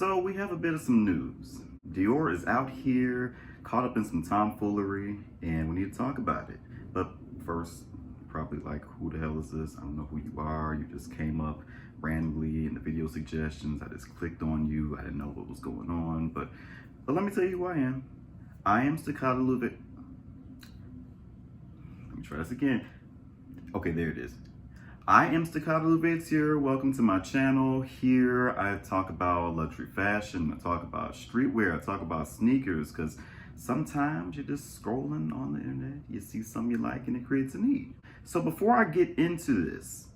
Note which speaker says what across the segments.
Speaker 1: So we have a bit of some news. Dior is out here, caught up in some tomfoolery, and we need to talk about it. But first, probably like, who the hell is this? I don't know who you are. You just came up randomly in the video suggestions. I just clicked on you. I didn't know what was going on. But let me tell you who I am. I am Staccato Luvic. Let me try this again. Okay, there it is. I am Staccato Luvic. Welcome to my channel. Here I talk about luxury fashion, I talk about streetwear, I talk about sneakers, because sometimes you're just scrolling on the internet, you see something you like and it creates a need. So before I get into this,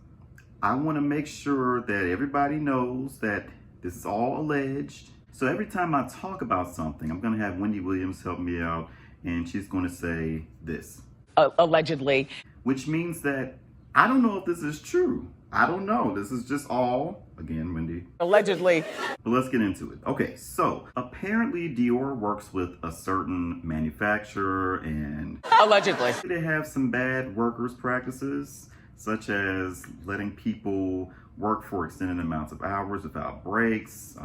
Speaker 1: I want to make sure that everybody knows that this is all alleged. So every time I talk about something, I'm going to have Wendy Williams help me out, and she's going to say this.
Speaker 2: Allegedly.
Speaker 1: Which means that I don't know if this is true. I don't know. This is just all, again, Wendy.
Speaker 2: Allegedly.
Speaker 1: But let's get into it. Okay, so apparently Dior works with a certain manufacturer, and
Speaker 2: Allegedly.
Speaker 1: they have some bad workers practices, such as letting people work for extended amounts of hours without breaks.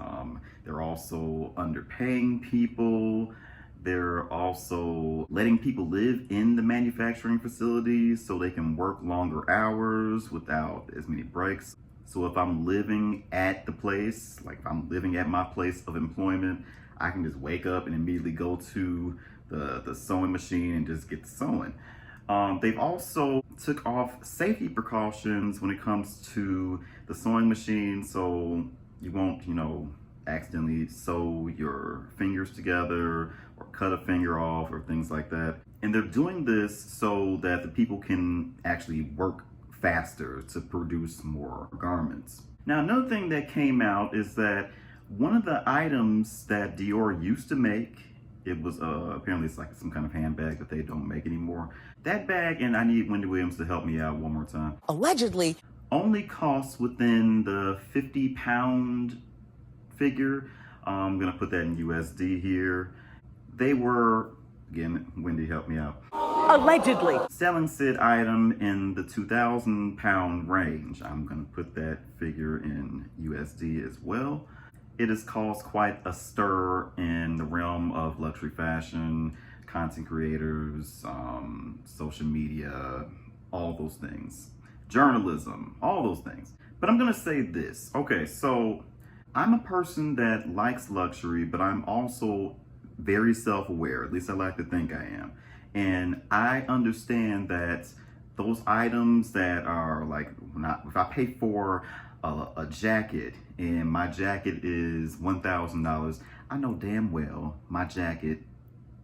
Speaker 1: They're also underpaying people. They're also letting people live in the manufacturing facilities so they can work longer hours without as many breaks. So if I'm living at the place, like if I'm living at my place of employment, I can just wake up and immediately go to the sewing machine and just get sewing. They've also took off safety precautions when it comes to the sewing machine, so you won't, accidentally sew your fingers together or cut a finger off or things like that. And they're doing this so that the people can actually work faster to produce more garments. Now, another thing that came out is that one of the items that Dior used to make, it was apparently it's like some kind of handbag that they don't make anymore. That bag, and I need Wendy Williams to help me out one more time.
Speaker 2: Allegedly.
Speaker 1: Only costs within the 50-pound figure. I'm gonna put that in USD here. They were, again, Wendy, help me out.
Speaker 2: Allegedly.
Speaker 1: Selling said item in the 2,000 pound range. I'm gonna put that figure in USD as well. It has caused quite a stir in the realm of luxury fashion, content creators, social media, all those things. Journalism, all those things. But I'm gonna say this. Okay, so I'm a person that likes luxury, but I'm also very self-aware. At least I like to think I am. And I understand that those items that are like, if I pay for a jacket and my jacket is $1,000, I know damn well my jacket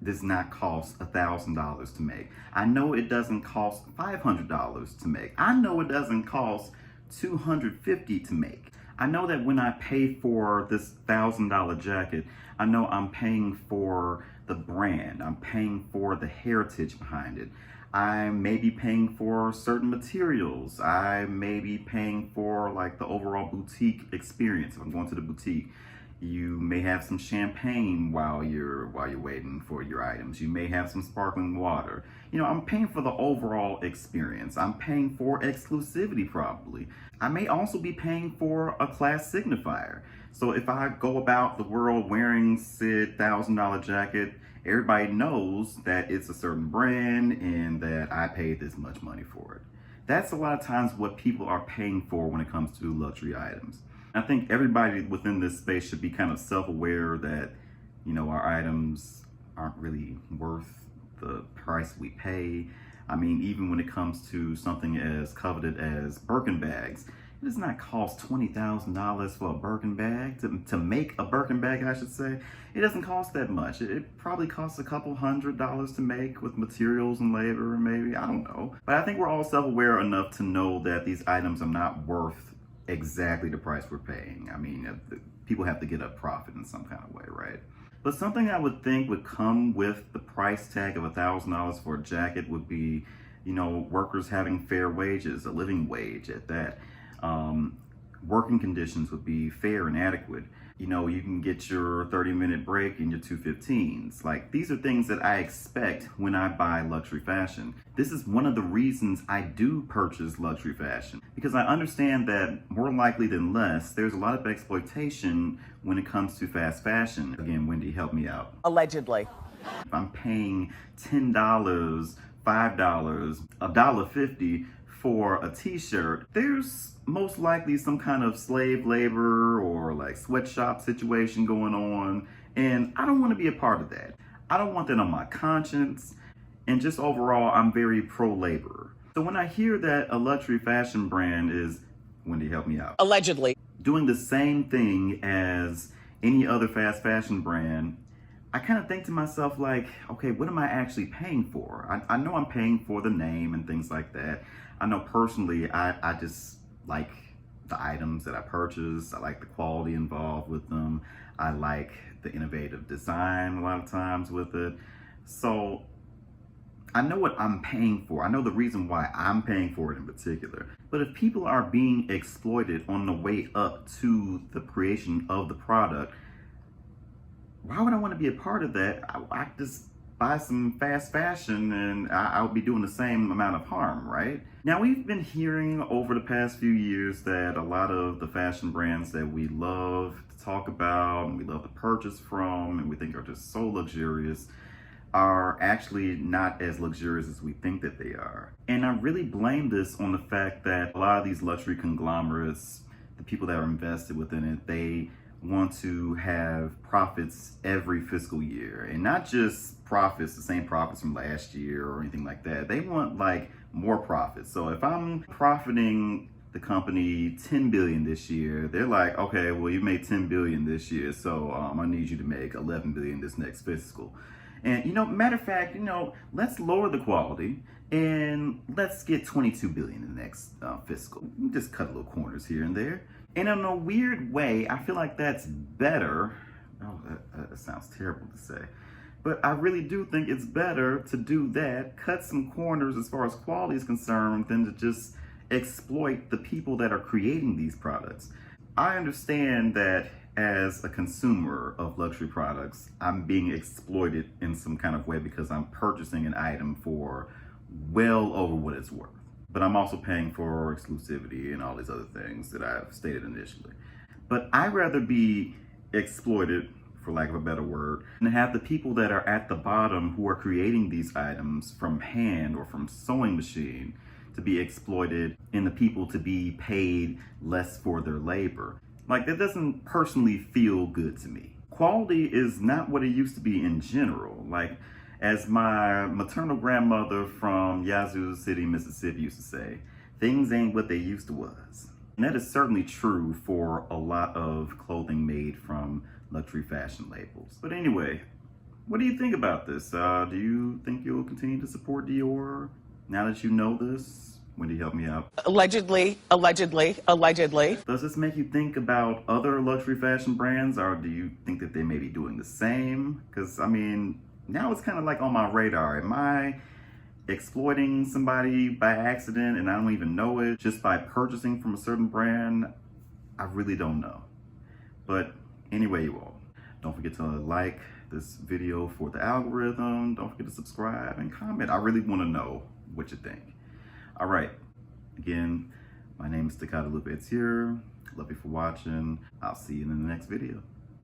Speaker 1: does not cost $1,000 to make. I know it doesn't cost $500 to make. I know it doesn't cost $250 to make. I know that when I pay for this $1,000 jacket, I know I'm paying for the brand. I'm paying for the heritage behind it. I may be paying for certain materials. I may be paying for like the overall boutique experience. If I'm going to the boutique, you may have some champagne while you're waiting for your items. You may have some sparkling water. I'm paying for the overall experience. I'm paying for exclusivity probably. I may also be paying for a class signifier. So if I go about the world wearing said $1,000 jacket, everybody knows that it's a certain brand and that I paid this much money for it. That's a lot of times what people are paying for when it comes to luxury items. I think everybody within this space should be kind of self-aware that, our items aren't really worth the price we pay. I mean, even when it comes to something as coveted as Birkin bags, it does not cost $20,000 for a Birkin bag, to make a Birkin bag, I should say. It doesn't cost that much. It probably costs a couple $100s to make with materials and labor, maybe, I don't know. But I think we're all self-aware enough to know that these items are not worth exactly the price we're paying. I mean, people have to get a profit in some kind of way, right? But something I would think would come with the price tag of $1,000 for a jacket would be, workers having fair wages, a living wage at that. working conditions would be fair and adequate. You know, you can get your 30-minute break in your 2:15s. Like, these are things that I expect when I buy luxury fashion. This is one of the reasons I do purchase luxury fashion, because I understand that more likely than less, there's a lot of exploitation when it comes to fast fashion. Again, Wendy, help me out.
Speaker 2: Allegedly.
Speaker 1: If I'm paying $10, $5, $1.50 for a t-shirt, there's most likely some kind of slave labor or like sweatshop situation going on, and I don't want to be a part of that. I don't want that on my conscience, and just overall, I'm very pro-labor. So when I hear that a luxury fashion brand is, Wendy, help me out,
Speaker 2: Allegedly.
Speaker 1: doing the same thing as any other fast fashion brand, I kind of think to myself like, okay, what am I actually paying for? I know I'm paying for the name and things like that. I know personally, I just like the items that I purchase. I like the quality involved with them. I like the innovative design a lot of times with it. So I know what I'm paying for. I know the reason why I'm paying for it in particular. But if people are being exploited on the way up to the creation of the product, why would I want to be a part of that? I just buy some fast fashion and I'll be doing the same amount of harm, right? Now, we've been hearing over the past few years that a lot of the fashion brands that we love to talk about and we love to purchase from and we think are just so luxurious are actually not as luxurious as we think that they are. And I really blame this on the fact that a lot of these luxury conglomerates, the people that are invested within it, they want to have profits every fiscal year, and not just profits, the same profits from last year or anything like that. They want like more profits. So if I'm profiting the company 10 billion this year, they're like, okay, well, you made 10 billion this year, so I need you to make 11 billion this next fiscal. And matter of fact, let's lower the quality and let's get 22 billion in the next fiscal. Just cut little corners here and there. And in a weird way, I feel like that's better. Oh, that sounds terrible to say. But I really do think it's better to do that, cut some corners as far as quality is concerned, than to just exploit the people that are creating these products. I understand that as a consumer of luxury products, I'm being exploited in some kind of way because I'm purchasing an item for well over what it's worth. But I'm also paying for exclusivity and all these other things that I've stated initially. But I'd rather be exploited, for lack of a better word, and have the people that are at the bottom who are creating these items from hand or from sewing machine to be exploited and the people to be paid less for their labor. Like, that doesn't personally feel good to me. Quality is not what it used to be in general. Like, as my maternal grandmother from Yazoo City, Mississippi used to say, things ain't what they used to was. And that is certainly true for a lot of clothing made from luxury fashion labels. But anyway, what do you think about this? Do you think you'll continue to support Dior now that you know this? Wendy, help me out.
Speaker 2: Allegedly.
Speaker 1: Does this make you think about other luxury fashion brands, or do you think that they may be doing the same? Because, I mean, now it's kind of like on my radar. Am I exploiting somebody by accident and I don't even know it just by purchasing from a certain brand? I really don't know. But anyway, you all, don't forget to like this video for the algorithm. Don't forget to subscribe and comment. I really want to know what you think. All right. Again, my name is Takada Lupe. It's here. Love you for watching. I'll see you in the next video.